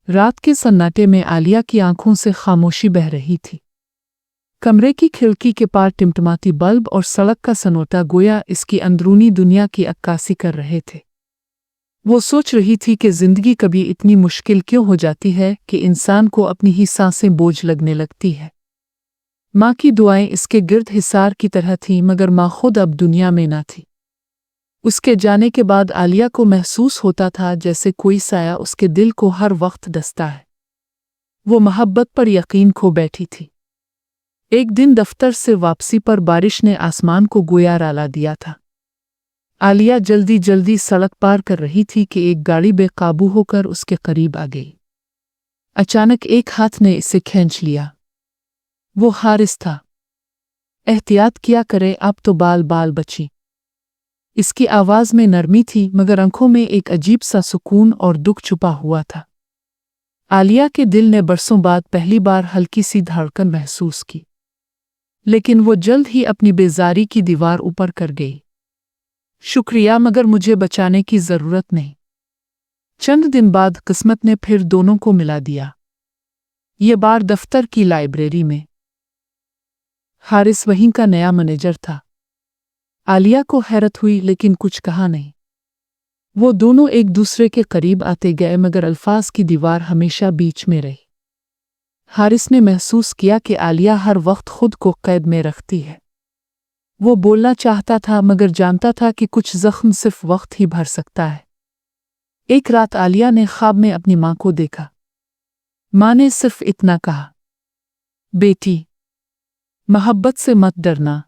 रात के सन्नाटे में आलिया की आंखों से खामोशी बह रही थी। कमरे की खिड़की के पार टिमटिमाती बल्ब और सड़क का सन्नाटा गोया इसकी अंदरूनी दुनिया की अक्कासी कर रहे थे। वो सोच रही थी कि जिंदगी कभी इतनी मुश्किल क्यों हो जाती है कि इंसान को अपनी ही सांसें बोझ लगने लगती है। माँ की दुआएं इसके गिर्द हिसार की तरह थीं, मगर माँ खुद अब दुनिया में ना थी। उसके जाने के बाद आलिया को महसूस होता था जैसे कोई साया उसके दिल को हर वक्त डसता है। वो मोहब्बत पर यकीन खो बैठी थी। एक दिन दफ्तर से वापसी पर बारिश ने आसमान को गोया राला दिया था। आलिया जल्दी जल्दी सड़क पार कर रही थी कि एक गाड़ी बेकाबू होकर उसके करीब आ गई। अचानक एक हाथ ने इसे खींच लिया। वो हारिस था। एहतियात किया करे, अब तो बाल बाल बची। इसकी आवाज में नरमी थी, मगर आंखों में एक अजीब सा सुकून और दुख छुपा हुआ था। आलिया के दिल ने बरसों बाद पहली बार हल्की सी धड़कन महसूस की, लेकिन वो जल्द ही अपनी बेजारी की दीवार ऊपर कर गई। शुक्रिया, मगर मुझे बचाने की जरूरत नहीं। चंद दिन बाद किस्मत ने फिर दोनों को मिला दिया। ये बार दफ्तर की लाइब्रेरी में। हारिस वहीं का नया मैनेजर था। आलिया को हैरत हुई, लेकिन कुछ कहा नहीं। वो दोनों एक दूसरे के करीब आते गए, मगर अल्फाज की दीवार हमेशा बीच में रही। हारिस ने महसूस किया कि आलिया हर वक्त खुद को कैद में रखती है। वो बोलना चाहता था, मगर जानता था कि कुछ जख्म सिर्फ वक्त ही भर सकता है। एक रात आलिया ने ख्वाब में अपनी माँ को देखा। माँ ने सिर्फ इतना कहा, बेटी, मोहब्बत से मत डरना,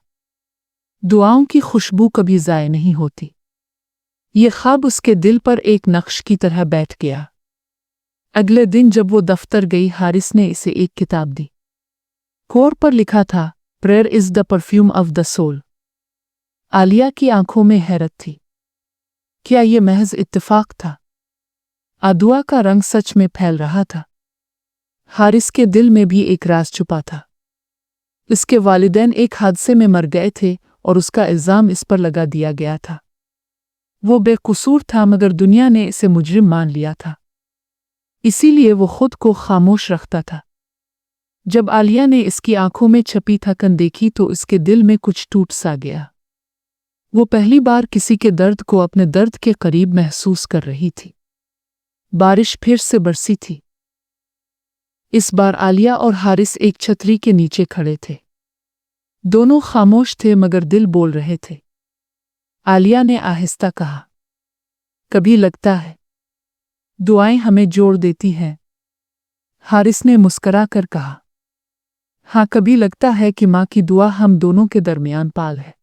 दुआओं की खुशबू कभी ज़ाय नहीं होती। ये ख्वाब उसके दिल पर एक नक्श की तरह बैठ गया। अगले दिन जब वो दफ्तर गई, हारिस ने इसे एक किताब दी। कोर पर लिखा था, prayer is the perfume of the soul. Aliya की आंखों में हैरत थी। क्या ये महज इत्तेफाक था? दुआ का रंग सच में फैल रहा था। हारिस के दिल में भी एक राज छुपा था। इसके वालिदैन एक हादसे में मर गए थे और उसका इल्जाम इस पर लगा दिया गया था। वो बेकसूर था, मगर दुनिया ने इसे मुजरिम मान लिया था। इसीलिए वो खुद को खामोश रखता था। जब आलिया ने इसकी आंखों में छपी थकन देखी तो इसके दिल में कुछ टूट सा गया। वो पहली बार किसी के दर्द को अपने दर्द के करीब महसूस कर रही थी। बारिश फिर से बरसी थी। इस बार आलिया और हारिस एक छतरी के नीचे खड़े थे। दोनों खामोश थे, मगर दिल बोल रहे थे। आलिया ने आहिस्ता कहा, कभी लगता है दुआएं हमें जोड़ देती हैं। हारिस ने मुस्करा कर कहा, हाँ, कभी लगता है कि माँ की दुआ हम दोनों के दरमियान पाल है।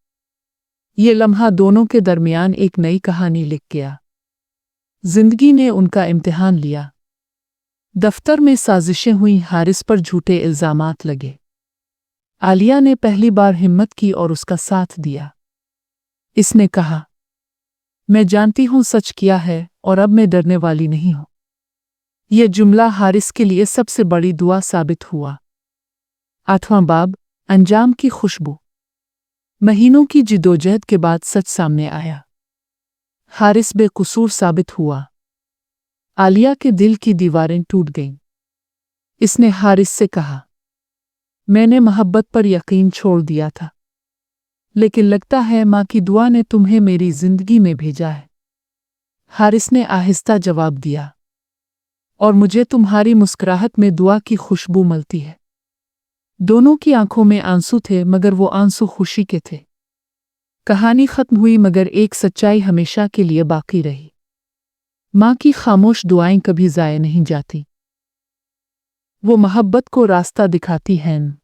ये लम्हा दोनों के दरमियान एक नई कहानी लिख गया। जिंदगी ने उनका इम्तिहान लिया। दफ्तर में साजिशें हुई, हारिस पर झूठे इल्जामात लगे। आलिया ने पहली बार हिम्मत की और उसका साथ दिया। इसने कहा, मैं जानती हूँ सच किया है और अब मैं डरने वाली नहीं हूँ। यह जुमला हारिस के लिए सबसे बड़ी दुआ साबित हुआ। 8वां बाब, अंजाम की खुशबू। महीनों की जिदोजहद के बाद सच सामने आया। हारिस बेकसूर साबित हुआ। आलिया के दिल की दीवारें टूट गईं। इसने हारिस से कहा, मैंने मोहब्बत पर यकीन छोड़ दिया था, लेकिन लगता है माँ की दुआ ने तुम्हें मेरी जिंदगी में भेजा है। हारिस ने आहिस्ता जवाब दिया, और मुझे तुम्हारी मुस्कुराहट में दुआ की खुशबू मिलती है। दोनों की आंखों में आंसू थे, मगर वो आंसू खुशी के थे। कहानी खत्म हुई, मगर एक सच्चाई हमेशा के लिए बाकी रही। माँ की खामोश दुआएं कभी ज़ाय नहीं जाती। वो मोहब्बत को रास्ता दिखाती हैं।